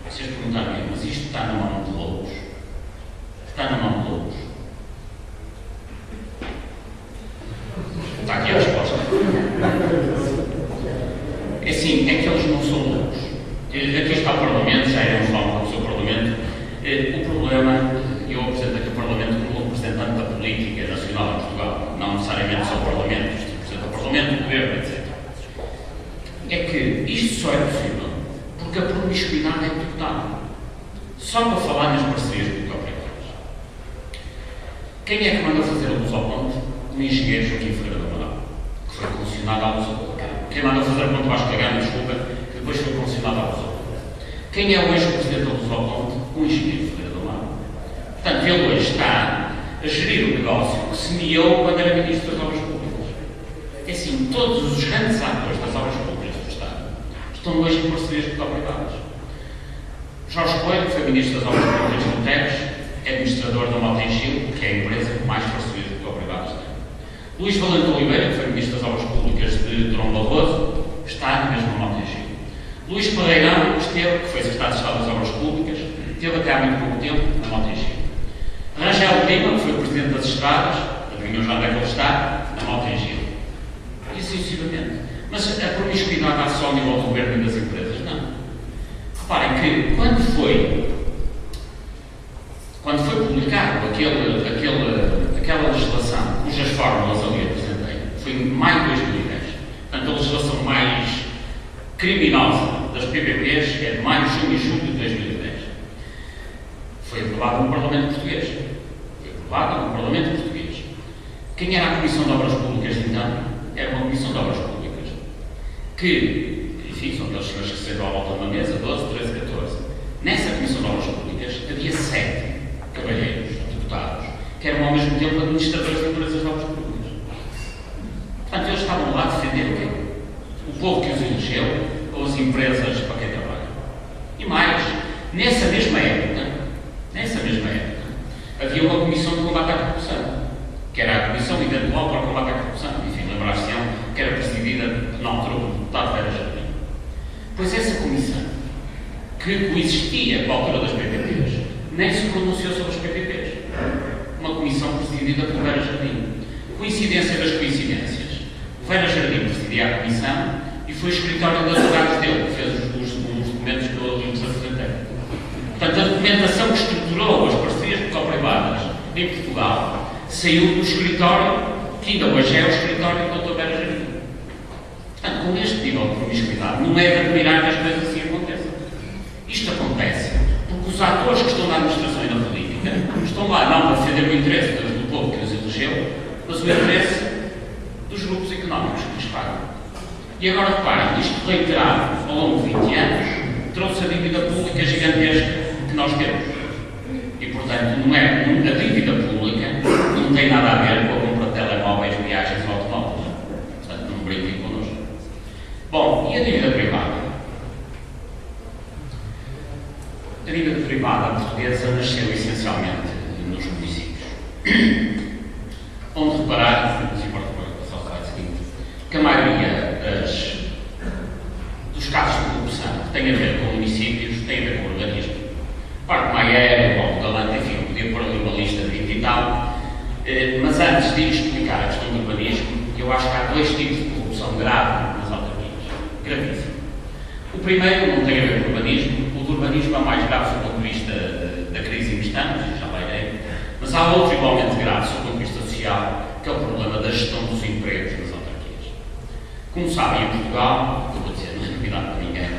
Vocês perguntarem, mas isto está na mão de lobos? Está na mão de lobos? Está aqui a resposta. É assim, é que eles não são lobos. Aqui está o Parlamento, já iremos falar um pouco sobre o Parlamento. O problema, eu apresento aqui o Parlamento como representante da política nacional em Portugal, não necessariamente só o Parlamento, isto representa o Parlamento, o Governo, etc. É que isto só é possível porque a promiscuidade é deputada. Só para falar nas parcerias público-privadas. Quem é que manda fazer a luz ao ponte? O engenheiro Joaquim Ferreira do Amaral, que foi concessionado à luz ao ponte. Quem manda fazer a ponte Vasco da Gama, desculpa, que depois foi concessionado à luz ao ponte. Quem é o ex-presidente da luz ao ponte? O engenheiro Ferreira do Amaral. Portanto, ele hoje está a gerir o negócio que semeou quando era ministro das Obras Públicas. É assim, todos os grandes atores das obras públicas do Estado estão hoje em parcerias público-privadas. Jorge Coelho, que foi ministro das Obras Públicas do Teves, é administrador da Mota-Engil, que é a empresa que mais parcerias público-privadas tem. Luís Valente Oliveira, que foi ministro das Obras Públicas de Durão Barroso, está na mesma Mota-Engil. Luís Pereirão, que foi secretário de Estado das Obras Públicas, esteve até há muito pouco tempo na Mota-Engil. Rangel Lima, que foi presidente das Estradas, adivinham já onde é que ele está? Na Mota-Engil. E assim sucessivamente. Mas a promiscuidade há só ao nível do governo e das empresas? Não. Reparem que quando foi publicado aquela legislação, cujas fórmulas ali apresentei, foi em maio de 2010. Portanto, a legislação mais criminosa das PPPs é de maio, junho e julho de 2010. Foi aprovada no Parlamento Português. Quem era a Comissão de Obras Públicas de então? Era uma Comissão de Obras Públicas que, enfim, são aqueles senhores que se sentam à volta de uma mesa, 12, 13, 14. Nessa Comissão de Obras Públicas havia 7 cavalheiros, deputados, que eram ao mesmo tempo administradores de empresas de obras públicas. Portanto, eles estavam lá a defender o quê? O povo que os elegeu ou as empresas para quem trabalha. E mais, nessa mesma época, havia uma Comissão de Combate à Corrupção, que era a Comissão Eventual para o Combate à Corrupção. Enfim, lembrar-se-ão que era presidida, na altura, pelo deputado Vera Jardim. Pois essa comissão, que coexistia com a altura das PPPs, nem se pronunciou sobre as PPPs. Uma comissão presidida por Vera Jardim. Coincidência das coincidências. O Vera Jardim presidia a comissão e foi o escritório de advogados dele que fez os documentos que eu lhes apresentei. Portanto, a documentação que estruturou as parcerias público-privadas em Portugal saiu do escritório, que ainda hoje é o escritório do Dr. Vera Jardim. Portanto, com este nível de promiscuidade, não é de admirar que as coisas assim aconteçam. Isto acontece porque os atores que estão na administração e na política estão lá não para defender o interesse do povo que os elegeu, mas o interesse dos grupos económicos que lhes pagam. E agora reparem, isto reiterado ao longo de 20 anos trouxe a dívida pública gigantesca que nós temos. E, portanto, a dívida pública não tem nada a ver com a compra de telemóveis, viagens ou automóveis. Portanto, não brinquem connosco. Bom, e a dívida privada? A dívida privada portuguesa nasceu essencialmente nos municípios. Onde reparar, se importa passar o slide seguinte, que a maioria dos casos de corrupção que têm a ver com municípios têm a ver com o urbanismo. Parque Maia, Paulo Galante, enfim, eu podia pôr ali uma lista de 20 e tal, mas antes de explicar a questão do urbanismo, eu acho que há 2 tipos de corrupção grave nas autarquias. Gravíssimo. O primeiro não tem a ver com o urbanismo, o do urbanismo é mais grave do ponto de vista da crise em que estamos, já lá irei, mas há outro igualmente grave do ponto de vista social, que é o problema da gestão dos empregos nas autarquias. Como sabem, em Portugal, eu vou dizer, não é novidade para ninguém,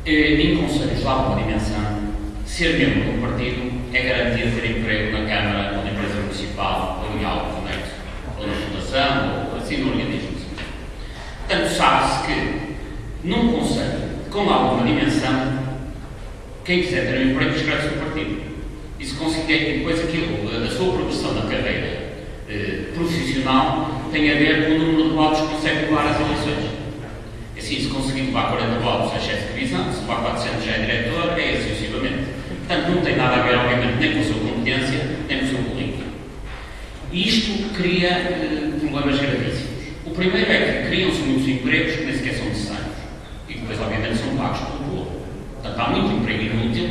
em conselhos lá uma dimensão, ser membro de um partido é garantir ter emprego na Câmara ou na empresa municipal ou em algo conexo, ou na fundação, ou assim no organismo. Portanto, sabe-se que num conselho com alguma dimensão, quem quiser ter um emprego inscreve-se no partido. E se conseguir, depois aquilo, a sua progressão na carreira profissional tem a ver com o número de votos que consegue levar às eleições. Assim, se conseguir levar 40 votos é chefe de divisão, se levar 400 já é diretor, é assim sucessivamente. Portanto, não tem nada a ver, obviamente, nem com a sua competência, nem com o seu currículo. E isto cria problemas gravíssimos. O primeiro é que criam-se muitos empregos que nem sequer são necessários. E depois, obviamente, são pagos pelo povo. Portanto, há muito emprego inútil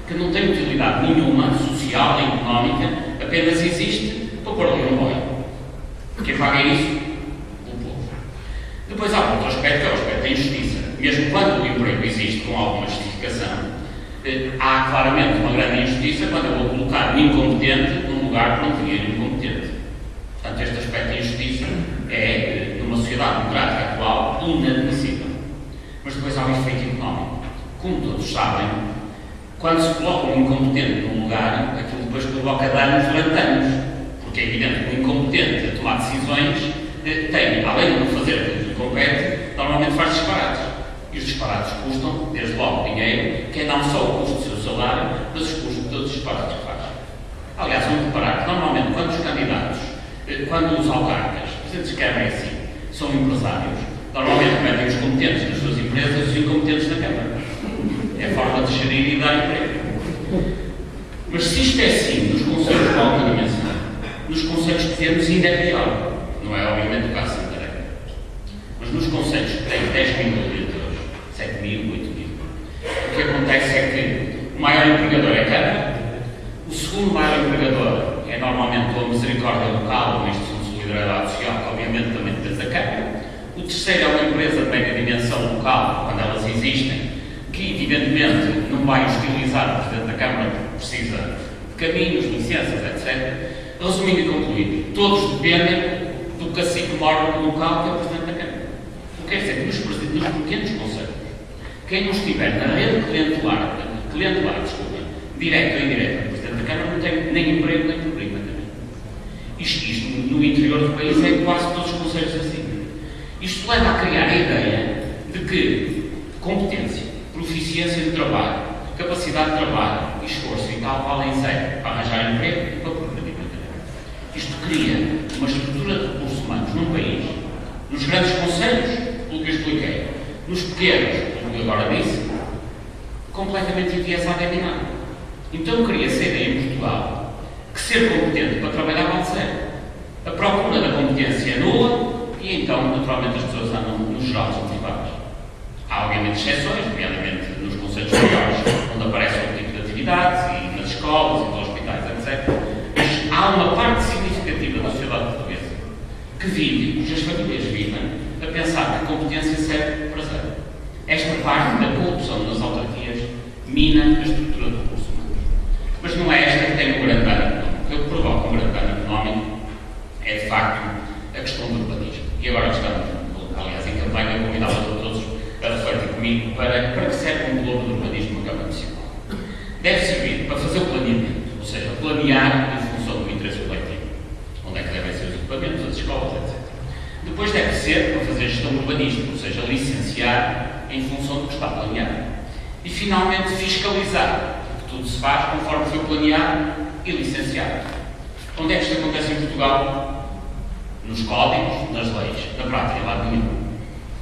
que não tem utilidade nenhuma, social, económica, apenas existe para pôr ali um boio. Quem paga isso? O povo. Depois há outro aspecto, que é o aspecto da injustiça. Mesmo quando o emprego existe com alguma justificação, há claramente uma grande injustiça quando eu vou colocar um incompetente num lugar para um dinheiro incompetente. Portanto, este aspecto de injustiça é, numa sociedade democrática atual, inadmissível. Mas depois há um efeito económico. Como todos sabem, quando se coloca um incompetente num lugar, aquilo depois provoca danos durante anos. Porque é evidente que um incompetente a tomar decisões tem, além de não fazer aquilo que lhe compete, normalmente faz disparates. E os disparates custam, desde logo, dinheiro, que é não só o custo do seu salário, mas os custos de todos os disparates que faz. Aliás, vamos reparar que normalmente quando os candidatos, quando os autarcas, presidentes que querem assim, são empresários, normalmente metem os competentes das suas empresas e os incompetentes na Câmara. É a forma de gerir e dar emprego. Mas se isto é assim nos conselhos de alta dimensão, nos conselhos pequenos ainda é pior. Não é obviamente o caso de Santarém. Mas nos conselhos que têm 10 mil eleitores, 7 mil, 8 mil, o que acontece é que o maior empregador é a Câmara, o segundo maior empregador é normalmente a Misericórdia Local, uma instituição de solidariedade social, que obviamente também depende da Câmara. O terceiro é uma empresa de média dimensão local, quando elas existem, que evidentemente não vai hostilizar o Presidente da Câmara, porque precisa de caminhos, licenças, etc. Resumindo e concluindo, todos dependem do cacique maior local, que é o Presidente da Câmara. O que quer dizer que nos pequenos conselhos, quem não estiver na rede clientelar, direta ou indireta do Presidente da Câmara, não tem nem emprego nem público na Câmara. Isto no interior do país é quase todos os conselhos assim. Isto leva a criar a ideia de que competência, proficiência de trabalho, capacidade de trabalho e esforço e tal valem zero para arranjar emprego e para progredir na carreira. Isto cria uma estrutura de recursos humanos num país, nos grandes conselhos, pelo que eu expliquei, nos pequenos, como eu agora disse, completamente enviesada e minada. Então cria-se a ideia em Portugal que ser competente para trabalhar vale zero. A procura da competência é nula e então, naturalmente, as pessoas andam, no geral, desmotivadas. Há, obviamente, exceções, nomeadamente nos conselhos maiores, onde aparecem outro tipo de atividades, e nas escolas, e nos hospitais, etc. Mas há uma parte significativa da sociedade portuguesa que vive, cujas famílias vivem, a pensar que a competência serve para zero. Esta parte da corrupção nas autarquias mina a estrutura do recurso humano. Mas não é esta que tem um grande dano económico. O que provoca um grande dano económico é, de facto, a questão do urbanismo. E agora estamos, aliás, em campanha, convidá-los a todos a refletir comigo para que serve um globo de urbanismo na Câmara Municipal. Deve servir para fazer o planeamento, ou seja, planear em função do interesse coletivo. Onde é que devem ser os equipamentos, as escolas, etc. Depois deve ser para fazer gestão urbanística, ou seja, licenciar em função do que está planeado. E, finalmente, fiscalizar, porque tudo se faz conforme foi planeado e licenciado. Onde é que isto acontece em Portugal? Nos códigos, nas leis. Na prática, lá nenhum.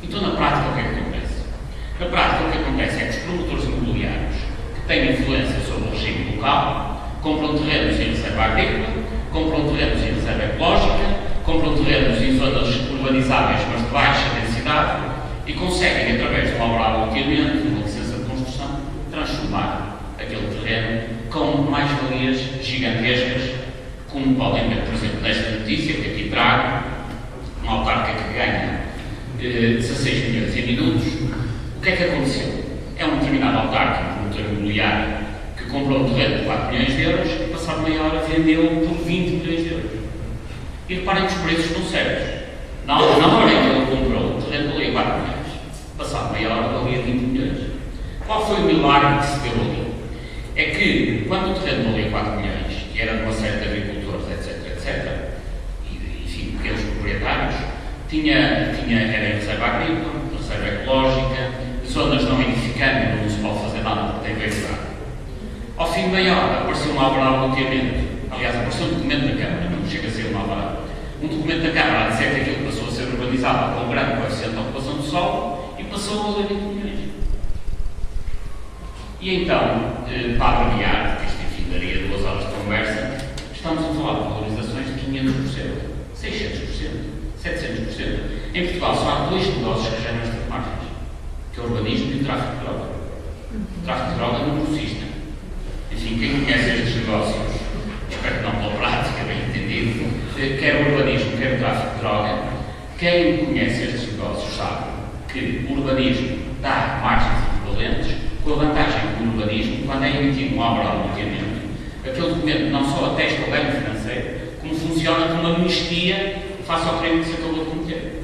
Então, na prática, o que é que acontece? Na prática, o que acontece é que os promotores imobiliários que têm influência sobre o regime local compram terrenos em reserva agrícola, compram terrenos em reserva ecológica, compram terrenos em zonas urbanizáveis, mas de baixa densidade, e conseguem, através de uma obra de loteamento, de uma licença de construção, transformar aquele terreno com mais-valias gigantescas, como podem ver, por exemplo, nesta notícia que aqui trago, uma autarca que ganha 16 milhões em minutos. O que é que aconteceu? É um determinado autarca, um promotor imobiliário, que comprou um terreno de 4 milhões de euros e, passado meia hora, vendeu por 20 milhões de euros. E reparem que os preços estão certos. Na hora em que ele comprou, o terreno valia 4 milhões. Passado meia hora, valia 20 milhões. Qual foi o milagre que se deu ali? É que, quando o terreno valia 4 milhões, e era de uma série de agricultores, etc., e, enfim, pequenos proprietários, era em reserva agrícola, reserva ecológica, zonas não edificantes, onde não se pode fazer nada porque tem velocidade. Ao fim de meia hora, apareceu uma alvará de loteamento. Aliás, apareceu um documento da Câmara, não chega a ser uma alvará. Um documento da Câmara a dizer que aquilo passou a ser urbanizado com um grande coeficiente de ocupação do solo e passou a valer 20 milhões. E então, para abreviar, porque isto, enfim, daria 2 horas de conversa, estamos a falar de valorizações de 500%, 600%, 700%. Em Portugal só há 2 negócios que geram estas margens, que é o urbanismo e o tráfico de droga. O tráfico de droga não consiste. Enfim, quem conhece estes negócios, espero que não pela prática, bem entendido, quer o urbanismo, quer o tráfico de droga, quem conhece estes negócios sabe que o urbanismo dá margens equivalentes, com a vantagem que o urbanismo, quando é emitido um alvará de loteamento, aquele documento não só atesta o ganho financeiro, como funciona como uma amnistia face ao crime que se acabou de cometer.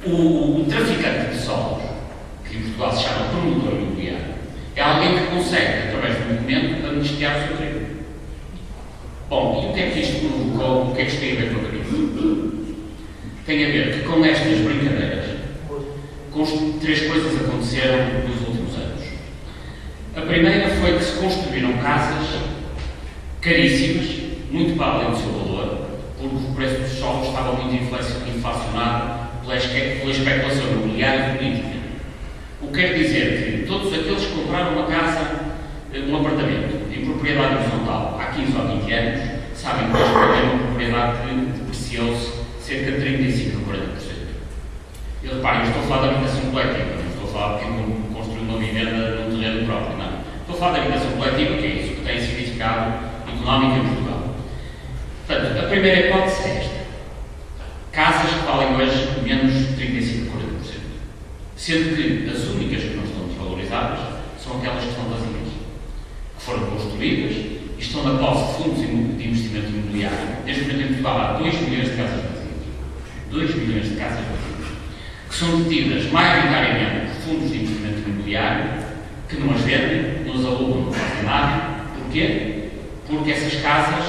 O traficante de solos, que em Portugal se chama promotor imobiliário, é alguém que consegue, através de um documento, amnistiar o seu crime. Bom, e o que é que isto provocou? O que é que isto tem a ver com a crise? Tem a ver que com estas brincadeiras, três coisas aconteceram nos últimos anos. A primeira foi que se construíram casas caríssimas, muito para além do seu valor, porque o preço dos solos estava muito inflacionado pela especulação imobiliária e política. O que quer dizer que todos aqueles que compraram uma casa, um apartamento em propriedade horizontal há 15 ou 20 anos, sabem que hoje uma propriedade que depreciou-se cerca de 35% a 40%. E reparem, eu estou a falar da habitação coletiva, não estou a falar de quem construiu uma vivenda num terreno próprio, não. Estou a falar da habitação coletiva, que é isso que tem significado económico em Portugal. Portanto, a primeira hipótese é esta. Casas que valem hoje menos de 35% a 40%. Sendo que as únicas que não estão desvalorizadas são aquelas que estão vazias, que foram construídas e estão na posse de fundos de investimento imobiliário. Neste momento em Portugal há 2 milhões de casas vazias. 2 milhões de casas vazias. Que são detidas maioritariamente por fundos de investimento imobiliário, que não as vendem, não as alugam, não fazem nada. Porquê? Porque essas casas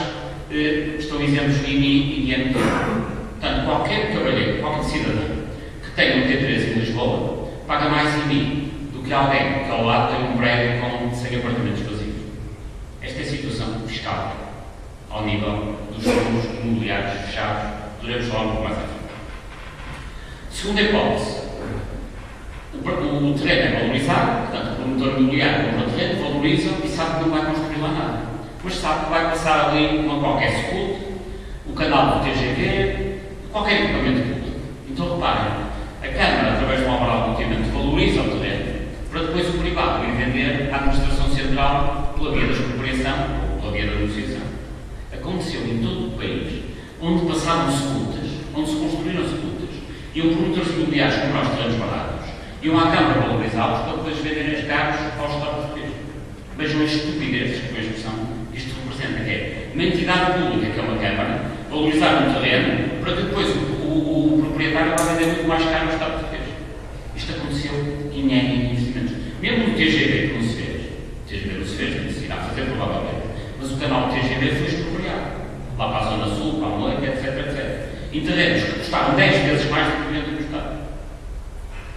estão isentos de IMI e IMT. Portanto, qualquer cavalheiro, qualquer cidadão que tenha um T3 em Lisboa, paga mais IMI do que alguém que ao lado tem um prédio com 100 apartamentos vazios. Esta é a situação fiscal ao nível dos fundos imobiliários fechados. Duremos falar um pouco mais à frente. Segunda hipótese. O terreno é valorizado, portanto, o promotor imobiliário compra o terreno, valoriza e sabe que não vai construir lá nada. Mas sabe que vai passar ali uma qualquer SCUT, o canal do TGV, qualquer equipamento público. Então reparem, a Câmara, através de um alvará de loteamento, valoriza o terreno para depois o privado ir vender à Administração Central pela via da expropriação ou pela via da negociação. Aconteceu em todo o país, onde passaram SCUTs, onde se construíram SCUTs, iam promotores imobiliários comprar os terrenos baratos, iam à Câmara valorizá-los para depois venderem os carros aos estados portugueses. Vejam as estupidezes que, com a expressão, isto representa, que é uma entidade pública, que é uma Câmara, valorizar um terreno para que depois o proprietário vá vender muito mais caro ao Estado português. Isto aconteceu em investimentos. Mesmo no TGV, que não se fez, o TGV não se fez, não se irá fazer provavelmente, mas o canal do TGV foi expropriado. Lá para a Zona Sul, para a Noite, etc, etc. Em terrenos que custaram 10 vezes mais do que o dinheiro do Estado.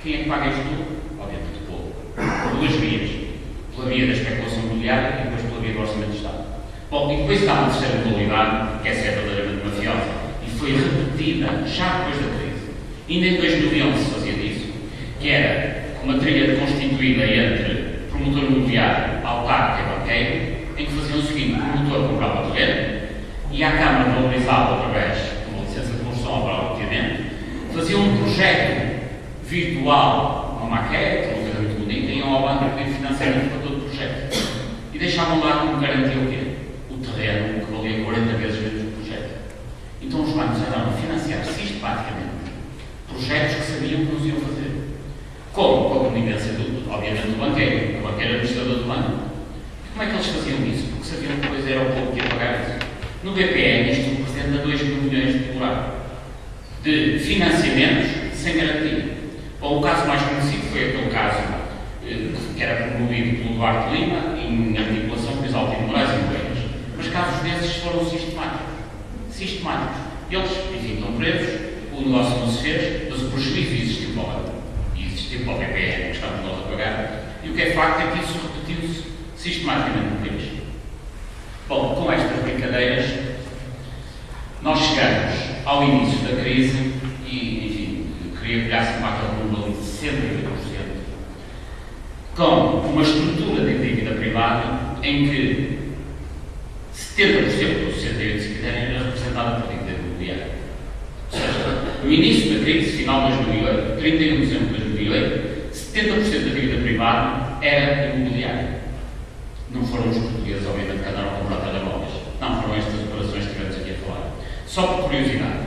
Quem é que paga isto tudo? Obviamente o povo. Por duas vias. Pela via da especulação imobiliária e depois pela via do Orçamento do Estado. Bom, e depois está uma terceira modalidade, que essa é verdadeiramente mafiosa, e foi repetida já depois da crise. Ainda em 2011 se fazia disso, que era uma tríade constituída entre promotor imobiliário, autarca e banqueiro, em que faziam o seguinte: o promotor comprava o terreno e a Câmara valorizava através de uma licença de construção para o loteamento, fazia um projeto virtual, uma maquete, uma coisa muito bonita, e iam ao banco pedir financiamento para todo o projeto. E deixavam lá como garantia o quê? O terreno, que valia 40 vezes menos o projeto. Então os bancos andaram a financiar sistematicamente projetos que sabiam que não iam fazer. Como? Com a conivência, obviamente, do banqueiro, o banqueiro administrador do banco. Como é que eles faziam isso? Porque sabiam que depois era o povo que ia pagar isso. No BPN, isto representa 2 mil milhões de dólares de financiamentos sem garantia. Bom, o caso mais conhecido foi aquele caso que era promovido pelo Duarte Lima, em articulação com os Altino Moraes e Moreiras. Mas casos desses foram sistemáticos. Sistemáticos. Eles, enfim, estão presos, o negócio não se fez, mas o prejuízo existiu para o banco. E existiu para o BPN, que estamos nós a pagar. E o que é facto é que isso repetiu-se sistematicamente no país. Bom, com estas brincadeiras, nós chegamos ao início da crise e, enfim, queria pegar-se para aquele número de 68%, com uma estrutura de dívida privada em que 70%, ou 68% se quiserem, era representada por dívida imobiliária. Ou seja, no início da crise, final de 2008, 31 de dezembro de 2008, 70% da dívida privada era imobiliária. Não foram os portugueses, obviamente, que andaram a comprar telemóveis. Não, foram estas operações que estivemos aqui a falar. Só por curiosidade.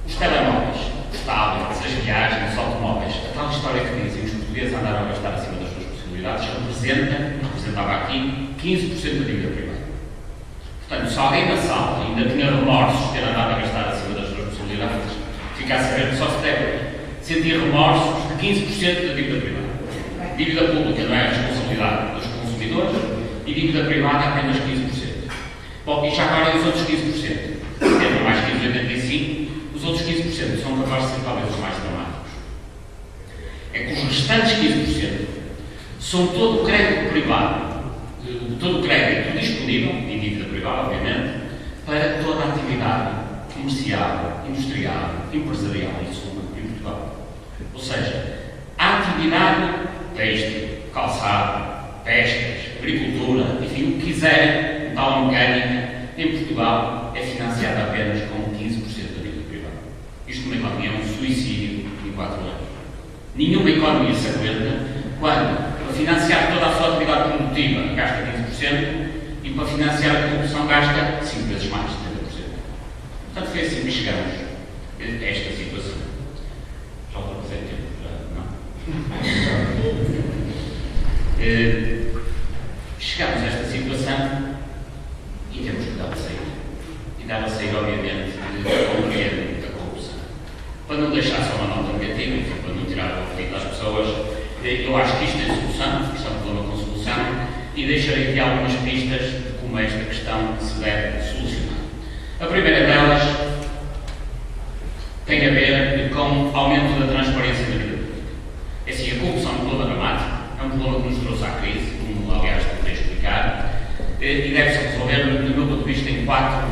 Os telemóveis, os tablets, as viagens, os automóveis, a tal história que dizem os portugueses andaram a gastar acima das suas possibilidades, representava aqui 15% da dívida privada. Portanto, se alguém na sala ainda tinha remorsos de ter andado a gastar acima das suas possibilidades, fica a saber que só se deve sentir remorsos de 15% da dívida privada. Dívida pública não é a responsabilidade dos consumidores e dívida privada apenas 15%. Bom, e já agora os outros 15%? Tendo mais 15,85%, os outros 15% são capazes de ser talvez os mais dramáticos. É que os restantes 15% são todo o crédito privado, todo o crédito disponível, e dívida privada, obviamente, para toda a atividade comercial, industrial, empresarial em suma, em Portugal. Ou seja, a atividade têxtil, calçado, pescas, agricultura, enfim, o que quiserem, tal mecânica, em Portugal é financiada apenas com 15% da dívida privada. Isto numa economia é um suicídio em 4 anos. Nenhuma economia se aguenta quando, para financiar toda a sua atividade produtiva, gasta 15% e para financiar a corrupção gasta 5 vezes mais, 30%. Portanto, foi assim que chegamos a esta situação. Já ultrapassei tempo? Não. Chegamos a esta situação e temos que dar a sair. E dar a sair, obviamente, de compreender a corrupção. Para não deixar só uma nota negativa, enfim, para não tirar o apetite às pessoas, eu acho que isto tem solução, isto é um problema com solução, e deixarei aqui algumas pistas de como esta questão se deve solucionar. A primeira delas tem a ver com o aumento da transparência da vida pública. É assim, a corrupção é um problema dramático, é um problema que nos trouxe à crise, como aliás tentei explicar, e deve-se resolver, do meu ponto de vista, em 4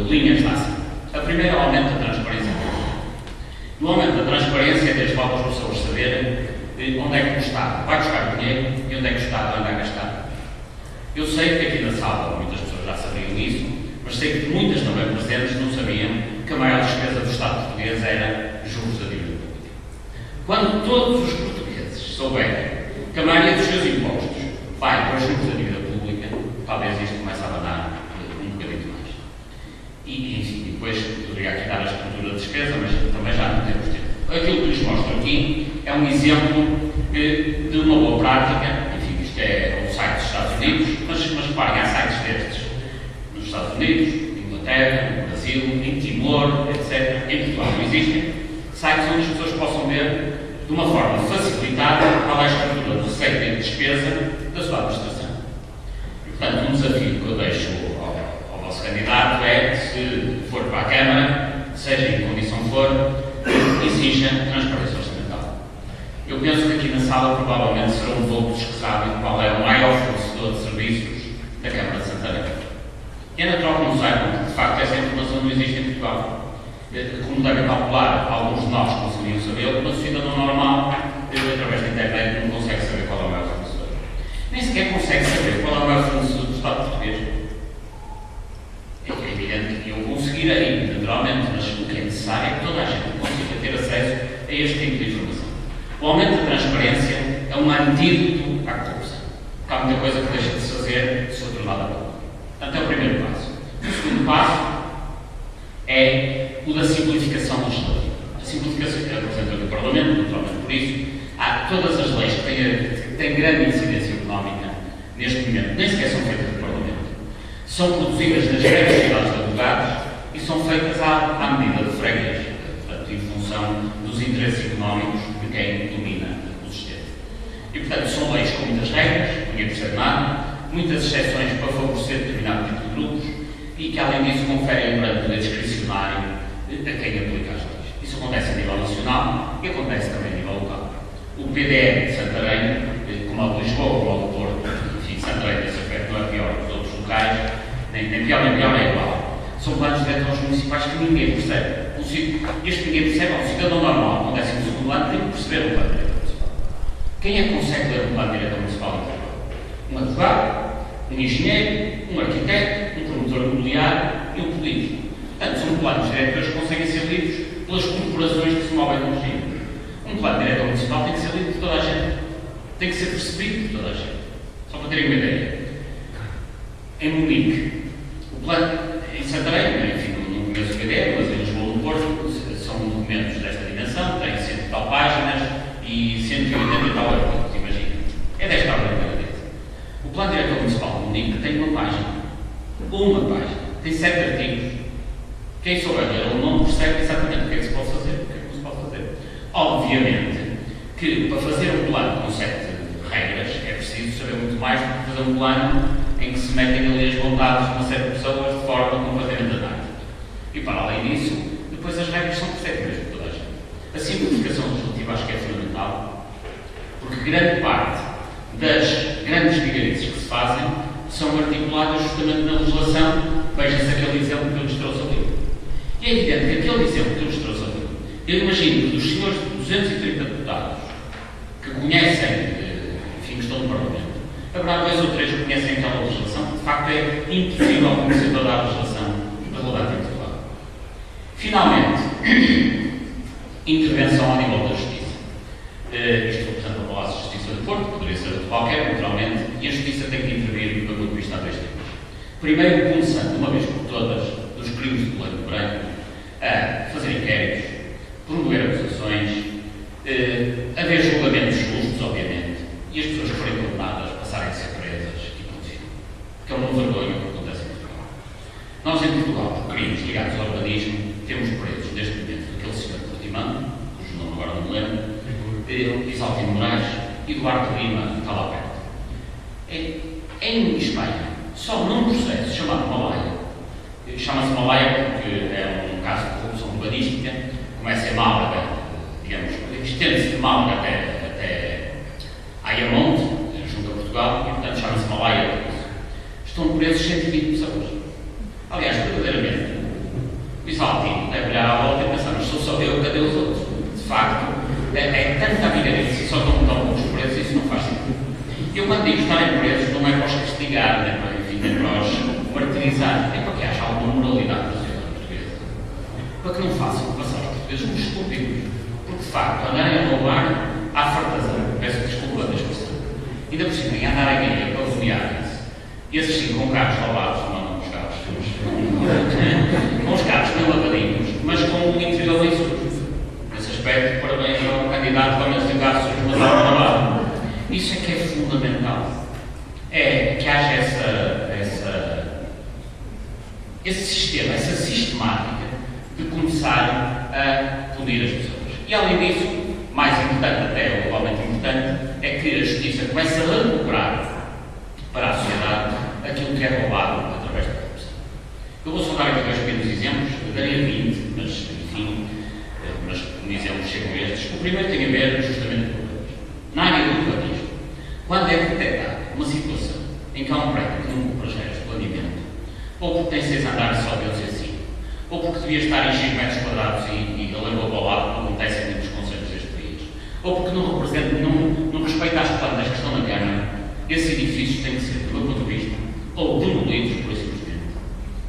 linhas de ação. A primeira é o aumento da transparência pública. No aumento da transparência, desde logo as pessoas saberem onde é que o Estado vai buscar dinheiro e onde é que o Estado anda a gastar. Eu sei que aqui na sala muitas pessoas já sabiam isso, mas sei que muitas também presentes não sabiam que a maior despesa do Estado português era juros da dívida pública. Quando todos os portugueses souberem que a maioria dos seus impostos vai para os juros da dívida pública, talvez isto comece a abanar um bocadinho mais. E enfim, depois poderia aqui dar a estrutura de despesa, mas também já não temos tempo. Aquilo que lhes mostro aqui é um exemplo de uma boa prática. Enfim, isto é um site dos Estados Unidos, mas reparem, há sites destes nos Estados Unidos, Inglaterra, no Brasil, em Timor, etc. Em Portugal não existem sites onde as pessoas possam ver de uma forma facilitada qual é a estrutura de receita e de despesa da sua administração. E, portanto, um desafio que eu deixo ao vosso candidato é, se for para a Câmara, seja em que condição for, exija transparência orçamental. Eu penso que aqui na sala provavelmente serão poucos que sabem qual é o maior fornecedor de serviços da Câmara de Santarém. E é natural que não saibam, porque de facto essa informação não existe em Portugal. Como devem calcular, alguns de nós conseguiriam saber, mas o cidadão normal, através da internet, não consegue saber qual é o maior fornecedor. Nem sequer consegue saber qual é o maior fornecedor do Estado português. É evidente que eu conseguirei, naturalmente, mas o que é necessário é que toda a gente consiga ter acesso a este tipo de informação. O aumento da transparência é um antídoto à corrupção. Porque há muita coisa que deixa de se fazer se for tornada pública. Portanto, é o primeiro passo. O segundo passo é o da simplificação legislativa. A simplificação que representa do Parlamento, naturalmente por isso, há todas as leis que têm grande incidência económica neste momento, nem sequer são feitas do Parlamento. São produzidas nas grandes cidades de advogados e são feitas à medida de freguês, portanto, em função dos interesses económicos de quem domina o sistema. E, portanto, são leis com muitas regras, ninguém percebe nada, muitas exceções para favorecer determinado tipo de grupos e que, além disso, conferem um grande poder discricionário a quem aplica as leis. Isso acontece a nível nacional e acontece também a nível local. O PDR de Santarém, como a de Lisboa, como a do Porto, enfim, Santarém nesse aspecto não é pior que os outros locais, nem pior nem pior, é igual. São planos diretores municipais que ninguém percebe. Este que ninguém percebe é um cidadão normal, com 12º ano, tem que perceber o plano diretor municipal. Quem é que consegue ler o plano diretor municipal interior? Um advogado, um engenheiro, um arquiteto, um promotor imobiliário e um político. Portanto, são planos diretores que conseguem ser lidos pelas corporações que se movem no regime. Um plano diretor municipal tem que ser lido por toda a gente. tem que ser percebido por toda a gente. Só para terem uma ideia. Em Munique, o plano, em Santarém, enfim, não conheço a ideia, mas em Lisboa do Porto, são documentos desta dimensão, têm 100 e tal páginas e 180 e tal artigos, imagina. É desta ordem. O Plano Diretor Municipal de Munique tem uma página. Uma página. Tem 7 artigos. Quem souber ler ou não percebe exatamente o que é que se pode fazer, o que é que não se pode fazer. Obviamente que para fazer um plano com 7 regras é preciso saber muito mais do que fazer um plano em que se metem ali as vontades de uma série de pessoas de forma completamente anárquica. E para além disso, depois as regras são perceptíveis por toda a gente. A simplificação legislativa acho que é fundamental, porque grande parte das grandes vigarices que se fazem são articuladas justamente na legislação. Veja-se aquele exemplo que eu lhes trouxe ali. E é evidente que aquele exemplo que eu lhes trouxe ali, eu imagino que dos senhores de 230 deputados que conhecem, enfim, que estão no Parlamento, haverá 2 ou 3 que conhecem aquela legislação. De facto, é impossível conhecer toda a legislação relevante em Portugal. Finalmente, intervenção ao nível da Justiça. Isto representa a Palácio de Justiça do Porto, poderia ser de qualquer, naturalmente, e a Justiça tem que intervir do ponto de vista a 2 temas. Primeiro, começando, uma vez por todas, dos crimes do Plano Branco, a fazer inquéritos, promover acusações, haver julgamentos justos, obviamente, e as pessoas que forem condenadas passarem a ser presas e ponto final. Porque é uma vergonha o que acontece em Portugal. Nós, em Portugal, por crimes ligados ao urbanismo, temos presos, neste momento, aquele senhor de Portimão, cujo nome agora não me lembro, Isaltino Moraes e Eduardo Lima, que está lá perto. Em Espanha, só num processo chamado Malaya, chama-se Malaya porque é um caso de corrupção urbanística, começa em Málaga, digamos, estende-se de Málaga até Ayamonte, junto a Portugal, e portanto chama-se Malaya. Estão presos 120 pessoas. Aliás, verdadeiramente, o Isaltino deve olhar à volta e pensar, mas sou só eu, cadê os outros? De facto, é tanta vigarice e só tão poucos presos, isso não faz sentido. Eu, quando digo estarem presos, não é para os castigar, nem para, enfim, nem para os martirizar, é para que haja alguma moralidade na sociedade portuguesa. Para que não façam passar os portugueses uns estúpidos. Porque, de facto, andarem a roubar à fartazão, peço desculpa da expressão. Ainda por cima, andarem aí a pavonearem-se, e esses sim, com carros roubados, não os carros, com os carros bem lavadinhos, mas com o interior bem sujo. Nesse aspecto, parabéns ao candidato para menos de carros sujos, mas não lavado. Isso é que é fundamental. É que haja esse sistema, essa sistemática de começar a punir as pessoas. E além disso, mais importante até, ou igualmente importante, é que a Justiça comece a recuperar para a sociedade aquilo que é roubado através da corrupção. Eu vou só dar aqui 2 pequenos exemplos, eu daria 20, mas enfim, mas como exemplos chegam estes. O primeiro tem a ver justamente com na área do urbanismo. Quando é detectada uma situação em que há um prédio que não cumpre as regras de planeamento, ou porque tem 6 andares só Deus e assim, ou porque devia estar em X metros quadrados e alengou para o lado, como acontece em muitos concelhos deste país, ou porque não representa, não respeita as plantas que estão na Câmara, esses edifícios têm que ser, do meu ponto de vista, ou demolidos, por simplesmente,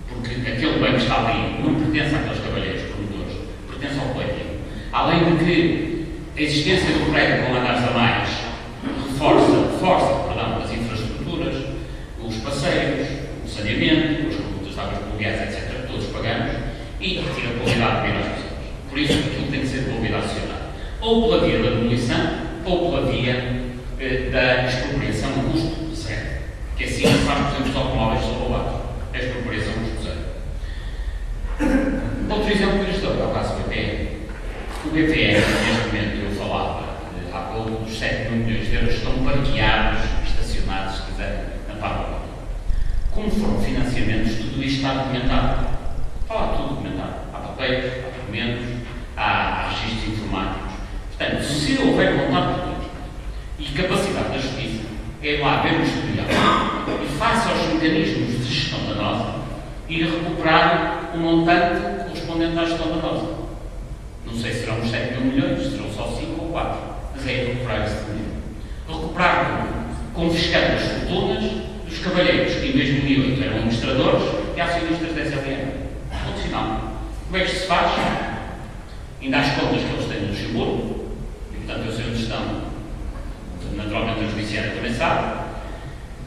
porque aquele bem que está ali não pertence àqueles cavalheiros promotores, pertence ao coletivo. Além de que a existência do prédio com andares a mais reforça as infraestruturas, os passeios, o saneamento, as condutas de águas pluviais, etc., que todos pagamos, e retira a qualidade de vida às pessoas. Por isso, aquilo tem que ser devolvido à sociedade. Ou pela via da demolição, ou pela via da expropriação a custo zero. Que assim se faz, por exemplo, os automóveis são roubados. A expropriação a custo zero. Outro exemplo que lhes dou é o caso do BPN. O BPN, neste momento, eu falava há pouco, dos 7 milhões de euros estão parqueados, estacionados, se quiserem, na Parla. Como foram financiamentos, tudo isto está documentado. Está lá tudo documentado. Há papéis, há documentos, há registros informáticos. Portanto, se houver vontade política e capacidade da Justiça, é lá ver o historial e face aos mecanismos de gestão danosa, ir recuperar o montante correspondente à gestão danosa. Não sei se serão os 7 mil milhões, serão só 5 ou 4, mas é recuperar esse dinheiro. Recuperar confiscando as fortunas dos cavalheiros que em 2008 eram administradores e acionistas da SLM. Ponto final. Como é que isto se faz? Ainda há as contas que eles têm no Luxemburgo, e portanto eu sei onde estão. Naturalmente a Beneficiário também sabe,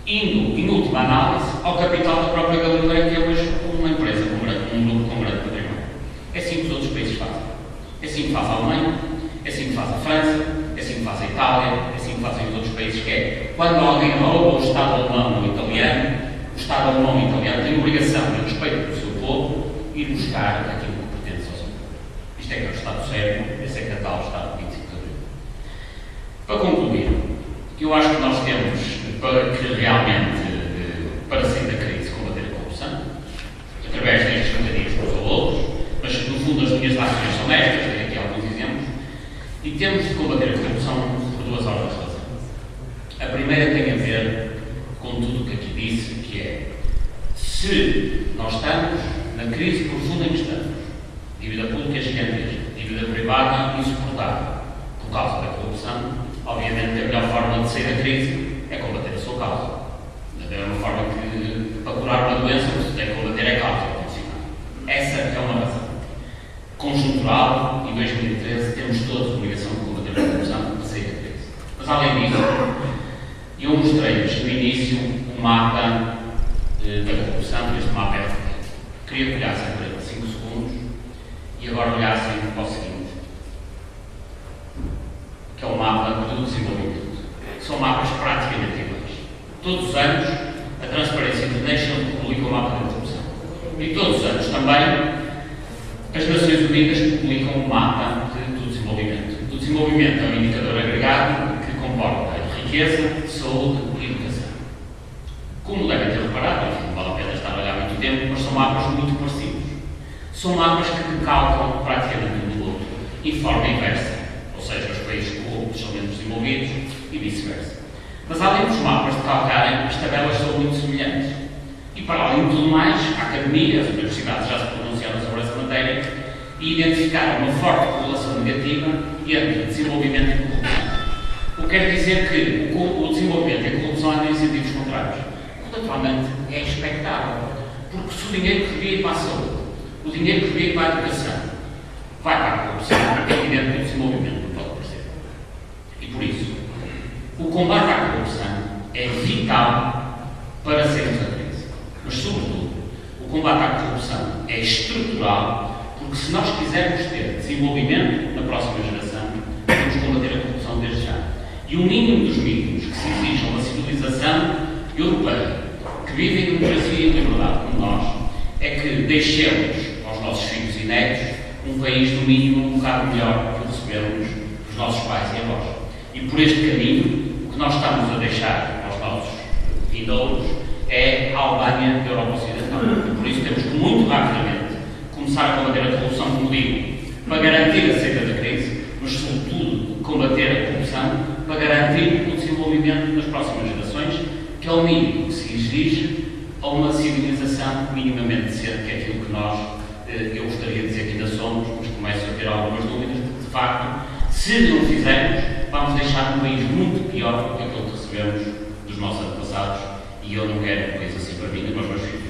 indo, em última análise, ao capital da própria Galileia, que é hoje uma empresa, um grupo com grande património. É assim que os outros países fazem. É assim que faz a Alemanha, é assim que faz a França, é assim que faz a Itália, é assim que fazem os outros países, que é quando alguém rouba o Estado alemão ou italiano, o Estado alemão e italiano tem a obrigação de respeito do seu povo ir buscar aquilo que pertence ao seu povo. Isto é que é o Estado sério, esse é que é tal Estado 25 de Abril. Para concluir, eu acho que nós temos que realmente, para sair da crise, combater a corrupção, através destes mecanismos ou outros, mas no fundo as linhas de ações são estas, tenho aqui alguns exemplos, e temos de combater a corrupção por duas ordens de razão. A primeira tem a ver com tudo o que aqui disse, que é, se nós estamos na crise profunda em que estamos, dívida pública gigantesca, dívida privada insuportável, por causa da corrupção, obviamente a melhor forma de sair da crise é combater a sua causa. Da mesma forma que para curar uma doença você tem que combater a causa. Essa é uma razão. Conjuntural, em 2013 temos todos a obrigação de combater a corrupção para sair da crise. Mas além disso, eu mostrei-vos no início um mapa da corrupção, este mapa é referente. Queria que olhassem para ele 5 segundos e agora olhassem para o seguinte, que é o mapa do desenvolvimento. São mapas praticamente iguais. Todos os anos, a Transparency International publica o mapa da corrupção. E todos os anos também, as Nações Unidas publicam o mapa do desenvolvimento. O desenvolvimento é um indicador agregado que comporta riqueza, saúde e educação. Como devem ter reparado, não vale a pena estar a olhar muito tempo, mas são mapas muito parecidos. São mapas que decalcam praticamente um do outro, em forma inversa. Ou seja, os países corruptos são menos desenvolvidos e vice-versa. Mas além dos mapas de calcarem, as tabelas são muito semelhantes. E para além de tudo mais, a academia, as universidades já se pronunciaram sobre essa matéria e identificaram uma forte correlação negativa entre desenvolvimento e corrupção. O que quer dizer que o desenvolvimento e a corrupção andam em sentidos contrários. O que naturalmente é expectável, porque se o dinheiro que devia ir para a saúde, o dinheiro que devia ir para a educação, vai para a corrupção, é evidente que o desenvolvimento não pode aparecer. E por isso, o combate à corrupção é vital para sairmos da crise. Mas, sobretudo, o combate à corrupção é estrutural, porque se nós quisermos ter desenvolvimento na próxima geração, temos que combater a corrupção desde já. E o mínimo dos mínimos que se exige a uma civilização europeia, que vive em democracia e liberdade como nós, é que deixemos aos nossos filhos e netos um país, no mínimo, um bocado melhor que o recebemos dos nossos pais e avós. E por este caminho, o que nós estamos a deixar aos nossos vindouros é a Albânia da Europa Ocidental. E por isso temos que, muito rapidamente, começar a combater a corrupção, como digo, para garantir a saída da crise, mas, sobretudo, combater a corrupção para garantir o desenvolvimento das próximas gerações, que é o mínimo que se exige a uma civilização minimamente decente, que é aquilo que nós, eu gostaria de dizer que ainda somos, mas começo a ter algumas dúvidas, porque, de facto, se não fizermos, vamos deixar um país muito pior do que aquele que recebemos dos nossos antepassados, e eu não quero coisa assim para mim, mas meus filhos.